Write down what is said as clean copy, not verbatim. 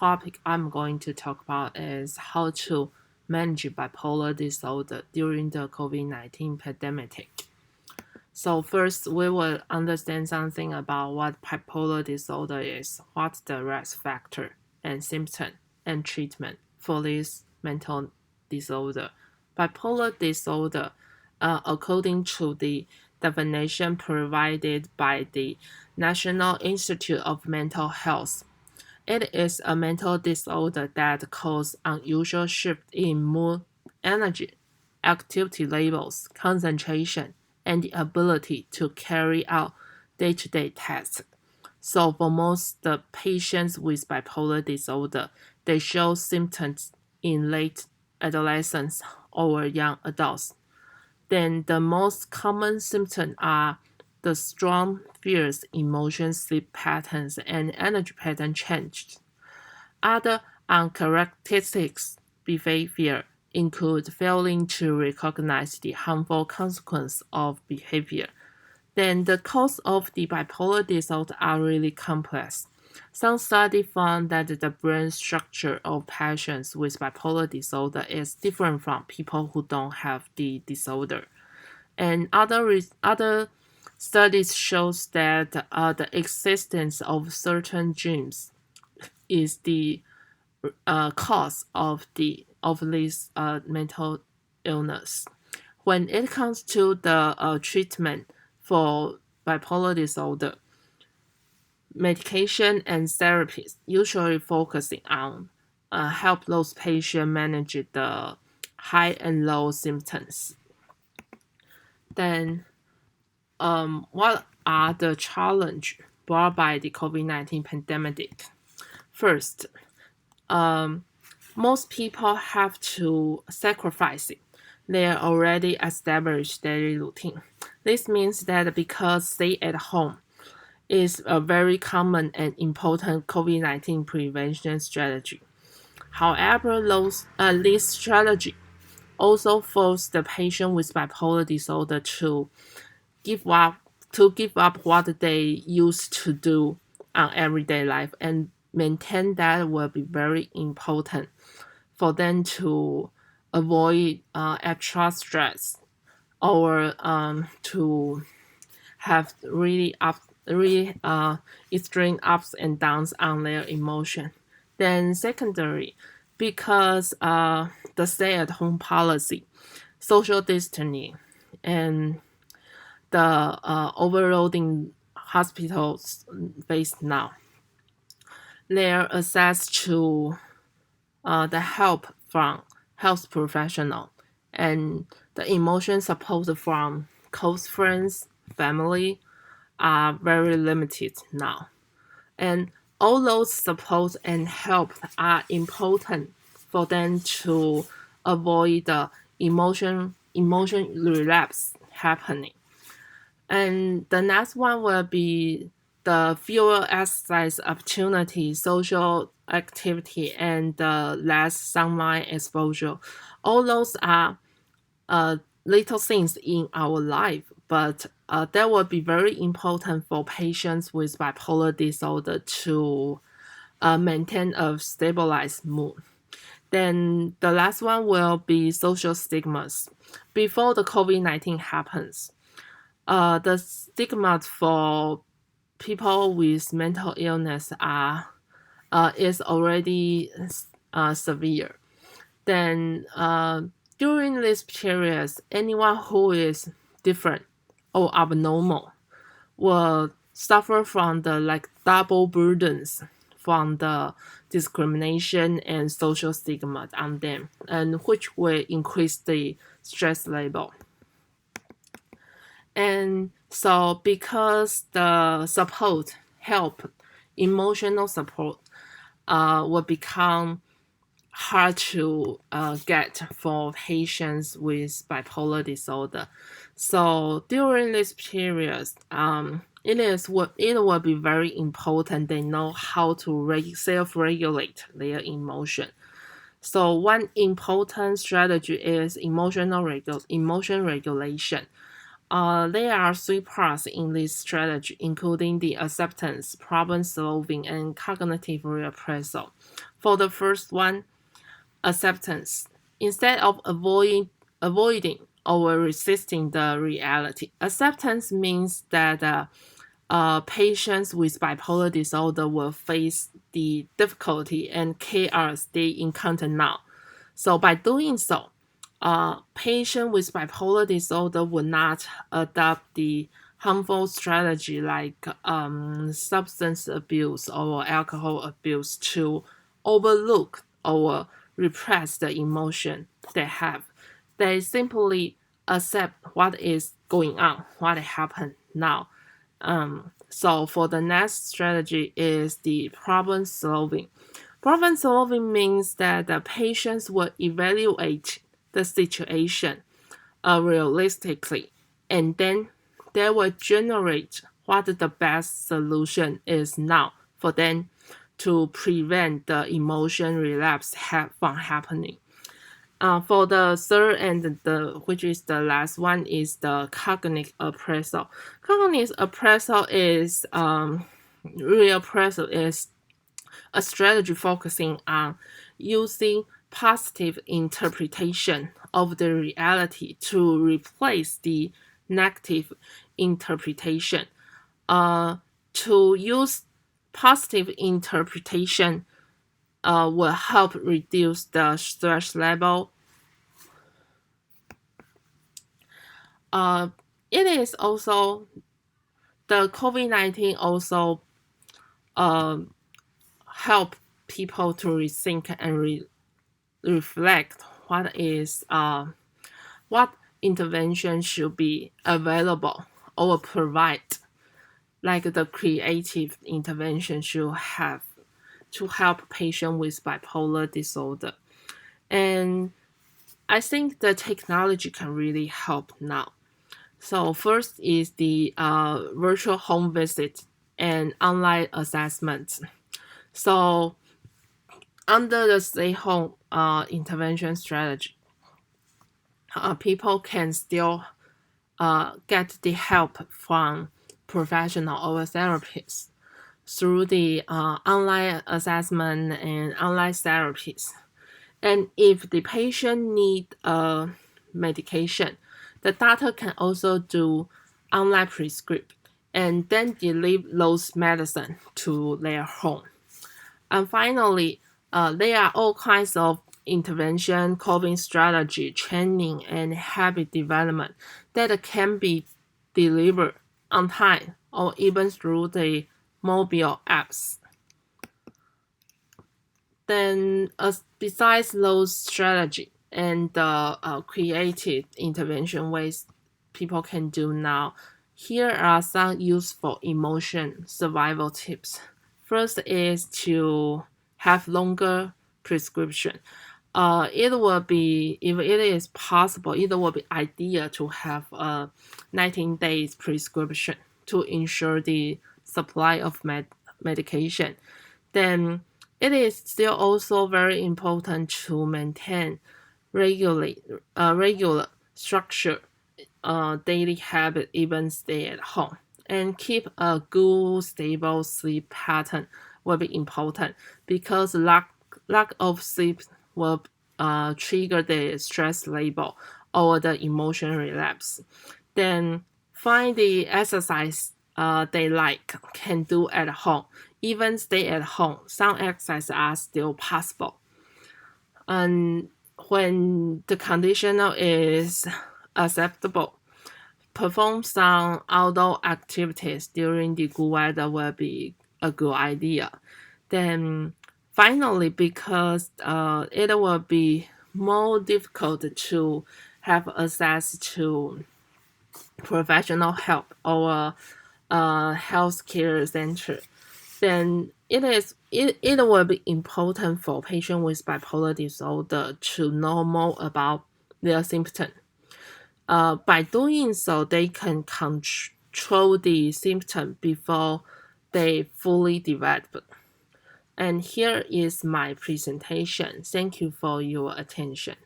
topic I'm going to talk about is how to manage bipolar disorder during the COVID-19 pandemic. So first, we will understand something about what bipolar disorder is, what's the risk factor and symptom and treatment for this mental disorder. Bipolar disorder, according to the definition provided by the National Institute of Mental Health, it is a mental disorder that causes unusual shift in mood, energy, activity levels, concentration, and the ability to carry out day-to-day tasks. So for most the patients with bipolar disorder, they show symptoms in late adolescence or young adults. Then the most common symptoms are the strong fears, emotions, sleep patterns, and energy pattern changes. Other uncharacteristic behavior include failing to recognize the harmful consequence of behavior. Then the cause of the bipolar disorder are really complex. Some studies found that the brain structure of patients with bipolar disorder is different from people who don't have the disorder. And other studies shows that the existence of certain genes is the cause of this mental illness. When it comes to the treatment for bipolar disorder, medication and therapies usually focusing on help those patients manage the high and low symptoms. Then, what are the challenges brought by the COVID-19 pandemic? First, most people have to sacrifice their already established daily routine. This means that because stay at home is a very common and important COVID-19 prevention strategy. However, this strategy also force the patient with bipolar disorder to give up what they used to do on everyday life, and maintain that will be very important for them to avoid extra stress or to have really extreme ups and downs on their emotion. Then secondary, because the stay-at-home policy, social distancing, and the overloading hospitals faced now, their access to the help from health professional and the emotion support from close friends, family are very limited now. And all those support and help are important for them to avoid the emotion relapse happening. And the next one will be the fewer exercise opportunity, social activity, and less sunlight exposure. All those are little things in our life, but that will be very important for patients with bipolar disorder to maintain a stabilized mood. Then the last one will be social stigmas. Before the COVID-19 happens, the stigma for people with mental illness is already severe. Then during this period, anyone who is different or abnormal will suffer from the double burdens from the discrimination and social stigma on them, and which will increase the stress level. And so because the support, help, emotional support will become hard to get for patients with bipolar disorder. So during this period, it will be very important they know how to self-regulate their emotion. So one important strategy is emotion regulation. There are three parts in this strategy, including the acceptance, problem solving, and cognitive reappraisal. For the first one, acceptance. Instead of avoiding or resisting the reality, acceptance means that patients with bipolar disorder will face the difficulty and chaos they encounter now. So by doing so, patient with bipolar disorder will not adopt the harmful strategy like substance abuse or alcohol abuse to overlook or repress the emotion they have. They simply accept what is going on, what happened now. So for the next strategy is the problem solving. Problem solving means that the patients will evaluate the situation realistically, and then they will generate what the best solution is now for them to prevent the emotion relapse from happening. For the third and which is the last one is the cognitive appraisal. Cognitive appraisal is reappraisal is a strategy focusing on using positive interpretation of the reality to replace the negative interpretation. To use positive interpretation will help reduce the stress level. It is also the COVID-19 also help people to rethink and reflect what intervention should be available or provide, like the creative intervention should have to help patients with bipolar disorder. And I think the technology can really help now. So first is the virtual home visit and online assessment. So under the stay-home intervention strategy, people can still get the help from professional or therapists through the online assessment and online therapies. And if the patient need medication, the doctor can also do online prescript and then deliver those medicine to their home. And finally, there are all kinds of intervention, coping strategy, training, and habit development that can be delivered on time or even through the mobile apps. Then, besides those strategy and the creative intervention ways people can do now, here are some useful emotion survival tips. First is to have longer prescription. It will be, if it is possible, it will be ideal to have a 19 days prescription to ensure the supply of medication. Then it is still also very important to maintain regular structure, daily habit, even stay at home, and keep a good, stable sleep pattern will be important because lack of sleep will trigger the stress level or the emotion relapse. Then find the exercise they like, can do at home. Even stay at home, some exercises are still possible. And when the condition is acceptable, perform some outdoor activities during the good weather will be a good idea. Then finally, because it will be more difficult to have access to professional help or healthcare center, then it will be important for patients with bipolar disorder to know more about their symptoms. By doing so, they can control the symptom before they fully develop. And here is my presentation. Thank you for your attention.